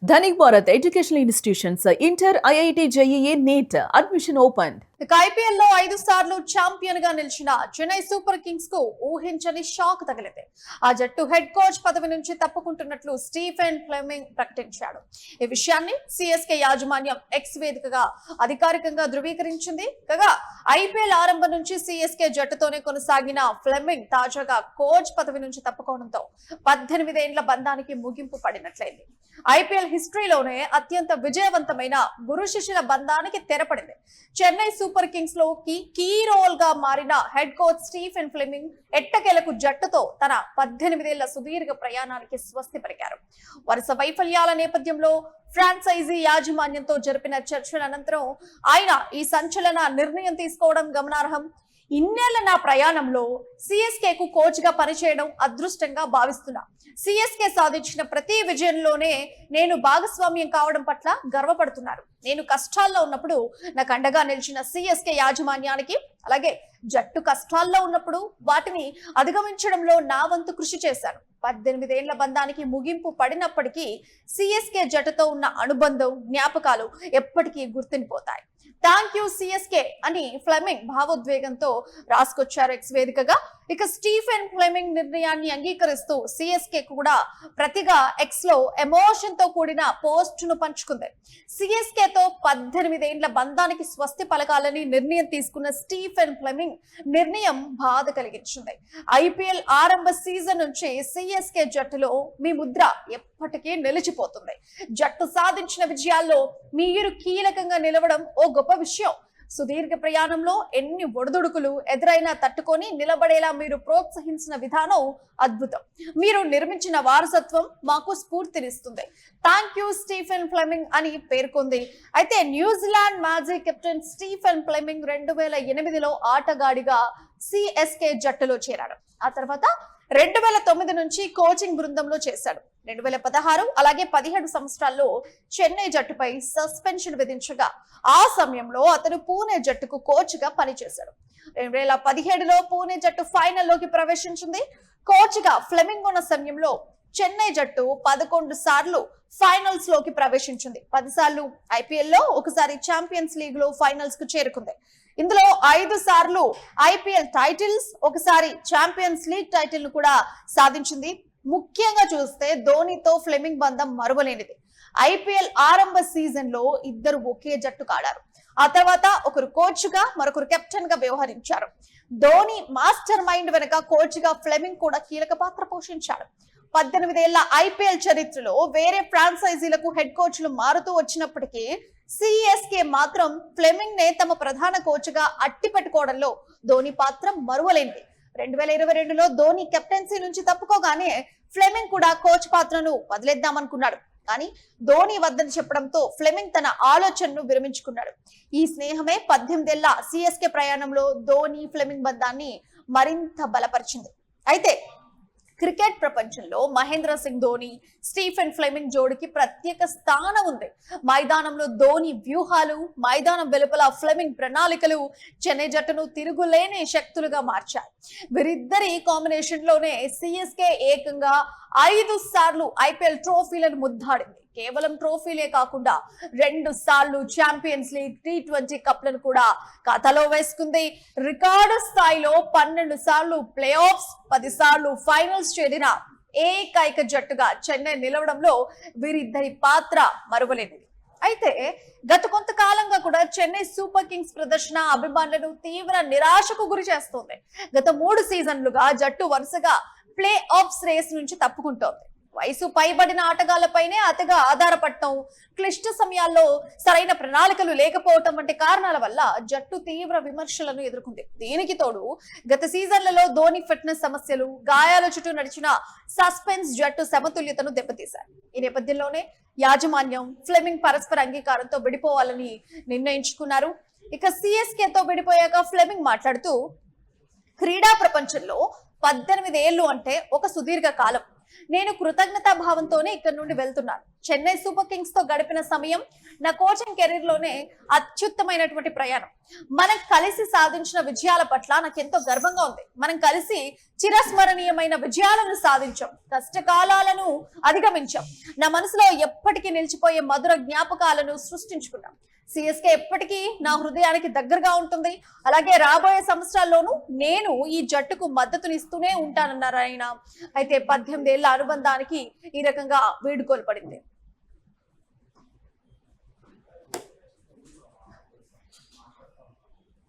Dhanik Bharat educational institutions inter IIT JEE NEET admission open. IPL లో 5 సార్లు champion గా నిలిచిన చెన్నై సూపర్ కింగ్స్ కు ఊహించని షాక్ తగిలింది. ఆ జట్టు హెడ్ కోచ్ పదవి నుంచి తప్పుకుంటున్నట్లు స్టీఫెన్ ఫ్లెమింగ్ ప్రకటించాడు. ఈ విషయాన్ని సిఎస్కే యాజమాన్యం ఎక్స్ వేదికగా అధికారికంగా ధృవీకరించింది. కాగా ఐపీఎల్ ఆరంభం నుంచి సిఎస్కే జట్టుతోనే కొనసాగిన ఫ్లెమింగ్ తాజాగా కోచ్ పదవి నుంచి తప్పుకోవడంతో 18 ఏళ్ల బంధానికి ముగింపు పడినట్లయింది. ఐపీఎల్ హిస్టరీలోనే అత్యంత విజయవంతమైన గురు శిష్యుల బంధానికి తెరపడింది. చెన్నై సూపర్ కింగ్స్ లో కీ రోల్ గా మారిన హెడ్ కోచ్ స్టీఫెన్ ఫ్లెమింగ్ ఎట్టకేలకు జట్టుతో తన 18 ఏళ్ల సుదీర్ఘ ప్రయాణానికి స్వస్తి పలికారు. వరుస వైఫల్యాల నేపథ్యంలో ఫ్రాంచైజీ యాజమాన్యంతో జరిపిన చర్చల అనంతరం ఆయన ఈ సంచలన నిర్ణయం తీసుకోవడం గమనార్హం. ఇన్నేళ్ల నా ప్రయాణంలో సిఎస్కే కు కోచ్ గా పనిచేయడం అదృష్టంగా భావిస్తున్నా. సిఎస్కే సాధించిన ప్రతి విజయంలోనే నేను భాగస్వామ్యం కావడం పట్ల గర్వపడుతున్నారు. నేను కష్టాల్లో ఉన్నప్పుడు నాకు అండగా నిలిచిన సిఎస్కే యాజమాన్యానికి, అలాగే జట్టు కష్టాల్లో ఉన్నప్పుడు వాటిని అధిగమించడంలో నా వంతు కృషి చేశాను. 18 ఏళ్ల బంధానికి ముగింపు పడినప్పటికీ సిఎస్కే జట్టుతో ఉన్న అనుబంధం, జ్ఞాపకాలు ఎప్పటికీ గుర్తుండిపోతాయి. థ్యాంక్ యూ సిఎస్కే అని ఫ్లెమింగ్ భావోద్వేగంతో రాసుకొచ్చారు ఎక్స్ వేదికగా. ఇక స్టీఫెన్ ఫ్లెమింగ్ నిర్ణయాన్ని అంగీకరిస్తూ సిఎస్కే కూడా ప్రతిగా ఎక్స్ లో ఎమోషన్ తో కూడిన పోస్ట్ ను పంచుకుంది. సిఎస్కే తో 18 ఏళ్ల బంధానికి స్వస్తి పలకాలని నిర్ణయం తీసుకున్న స్టీఫెన్ ఫ్లెమింగ్ నిర్ణయం బాధ కలిగించింది. ఐపీఎల్ ఆరంభ సీజన్ నుంచి సిఎస్కే జట్టులో మీ ముద్ర ఎప్పటికీ నిలిచిపోతుంది. జట్టు సాధించిన విజయాల్లో మీరు కీలకంగా నిలవడం ఓ గొప్ప విషయం. సుదీర్ఘ ప్రయాణంలో ఎన్ని ఒడిదుడుకులు ఎదురైనా తట్టుకొని నిలబడేలా మీరు ప్రోత్సహించిన విధానం అద్భుతం. మీరు నిర్మించిన వారసత్వం మాకు స్ఫూర్తినిస్తుంది. థ్యాంక్ యూ స్టీఫెన్ ఫ్లెమింగ్ అని పేర్కొంది. అయితే న్యూజిలాండ్ మాజీ కెప్టెన్ స్టీఫెన్ ఫ్లెమింగ్ 2008లో ఆటగాడిగా సిఎస్కే జట్టులో చేరాడు. ఆ తర్వాత 2009 నుంచి కోచింగ్ బృందంలో చేశాడు. 2016 అలాగే 17 సంవత్సరాల్లో చెన్నై జట్టుపై సస్పెన్షన్ విధించగా ఆ సమయంలో అతను పూణే జట్టుకు కోచ్ గా పనిచేశాడు. 2017లో పూణే జట్టు ఫైనల్లోకి ప్రవేశించింది. కోచ్ గా ఫ్లెమింగ్ ఉన్న సమయంలో చెన్నై జట్టు 11 సార్లు ఫైనల్స్ లోకి ప్రవేశించింది. 10 సార్లు ఐపీఎల్ లో, ఒకసారి ఛాంపియన్స్ లీగ్ లో ఫైనల్స్ కు చేరుకుంది. ఇందులో 5 సార్లు ఐపీఎల్ టైటిల్స్, ఒకసారి ఛాంపియన్స్ లీగ్ టైటిల్ ను కూడా సాధించింది. ముఖ్యంగా చూస్తే ధోనితో ఫ్లెమింగ్ బంధం మరువలేనిది. ఐపీఎల్ ఆరంభ సీజన్ లో ఇద్దరు ఒకే జట్టు ఆడారు. ఆ తర్వాత ఒకరు కోచ్ గా, మరొకరు కెప్టెన్ గా వ్యవహరించారు. ధోని మాస్టర్ మైండ్ వెనక కోచ్ గా ఫ్లెమింగ్ కూడా కీలక పాత్ర పోషించాడు. 18 ఏళ్ల ఐపీఎల్ చరిత్రలో వేరే ఫ్రాంచైజీలకు హెడ్ కోచ్లు మారుతూ వచ్చినప్పటికీ సిఎస్కే మాత్రం ఫ్లెమింగ్ నే తమ ప్రధాన కోచ్ గా అట్టి పెట్టుకోవడంలో ధోని పాత్ర మరువలేనిది. 2022లో ధోని కెప్టెన్సీ నుంచి తప్పుకోగానే ఫ్లెమింగ్ కూడా కోచ్ పాత్రను వదిలేద్దామనుకున్నాడు. కానీ ధోని వద్దని చెప్పడంతో ఫ్లెమింగ్ తన ఆలోచనను విరమించుకున్నాడు. ఈ స్నేహమే 18 ఏళ్ల సిఎస్కే ప్రయాణంలో ధోని ఫ్లెమింగ్ బంధాన్ని మరింత బలపరిచింది. అయితే క్రికెట్ ప్రపంచంలో మహేంద్ర సింగ్ ధోని, స్టీఫెన్ ఫ్లెమింగ్ జోడికి ప్రత్యేక స్థానం ఉంది. మైదానంలో ధోని వ్యూహాలు, మైదానం వెలుపల ఫ్లెమింగ్ ప్రణాళికలు చెన్నై జట్టును తిరుగులేని శక్తులుగా మార్చాయి. వీరిద్దరి కాంబినేషన్ లోనే సిఎస్కే ఏకంగా 5 సార్లు ఐపీఎల్ ట్రోఫీలను ముద్దాడింది. కేవలం ట్రోఫీలే కాకుండా 2 సార్లు ఛాంపియన్స్ లీగ్, T20 కప్లను కూడా ఖాతాలో వేసుకుంది. రికార్డు స్థాయిలో 12 సార్లు ప్లే ఆఫ్స్, 10 సార్లు ఫైనల్స్ చేరిన ఏకైక జట్టుగా చెన్నై నిలవడంలో వీరిద్దరి పాత్ర మరువలేనిది. అయితే గత కొంతకాలంగా కూడా చెన్నై సూపర్ కింగ్స్ ప్రదర్శన అభిమానులను తీవ్ర నిరాశకు గురి చేస్తోంది. గత 3 సీజన్లుగా జట్టు వరుసగా ప్లే ఆఫ్స్ రేస్ నుంచి తప్పుకుంటోంది. వయసు పైబడిన ఆటగాళ్లపైనే అతిగా ఆధారపడటం, క్లిష్ట సమయాల్లో సరైన ప్రణాళికలు లేకపోవటం వంటి కారణాల వల్ల జట్టు తీవ్ర విమర్శలను ఎదుర్కొంది. దీనికి తోడు గత సీజన్లలో ధోని ఫిట్నెస్ సమస్యలు, గాయాల చుట్టూ నడిచిన సస్పెన్స్ జట్టు సమతుల్యతను దెబ్బతీశాయి. ఈ నేపథ్యంలోనే యాజమాన్యం ఫ్లెమింగ్ పరస్పర అంగీకారంతో విడిపోవాలని నిర్ణయించుకున్నారు. ఇక సిఎస్కేతో విడిపోయాక ఫ్లెమింగ్ మాట్లాడుతూ, క్రీడా ప్రపంచంలో 18 ఏళ్లు అంటే ఒక సుదీర్ఘ కాలం. నేను కృతజ్ఞతా భావంతోనే ఇక్కడ నుండి వెళ్తున్నాను. చెన్నై సూపర్ కింగ్స్ తో గడిపిన సమయం నా కోచింగ్ కెరీర్ లోనే అత్యుత్తమైనటువంటి ప్రయాణం. మనం కలిసి సాధించిన విజయాల పట్ల నాకు ఎంతో గర్వంగా ఉంది. మనం కలిసి చిరస్మరణీయమైన విజయాలను సాధించాం, కష్టకాలాలను అధిగమించాం, నా మనసులో ఎప్పటికీ నిలిచిపోయే మధుర జ్ఞాపకాలను సృష్టించుకున్నాం. సిఎస్కే ఎప్పటికీ నా హృదయానికి దగ్గరగా ఉంటుంది. అలాగే రాబోయే సంవత్సరాల్లోనూ నేను ఈ జట్టుకు మద్దతునిస్తూనే ఉంటానన్నారు ఆయన. అయితే 18 ఏళ్ల అనుబంధానికి ఈ రకంగా వీడుకోలు పడింది.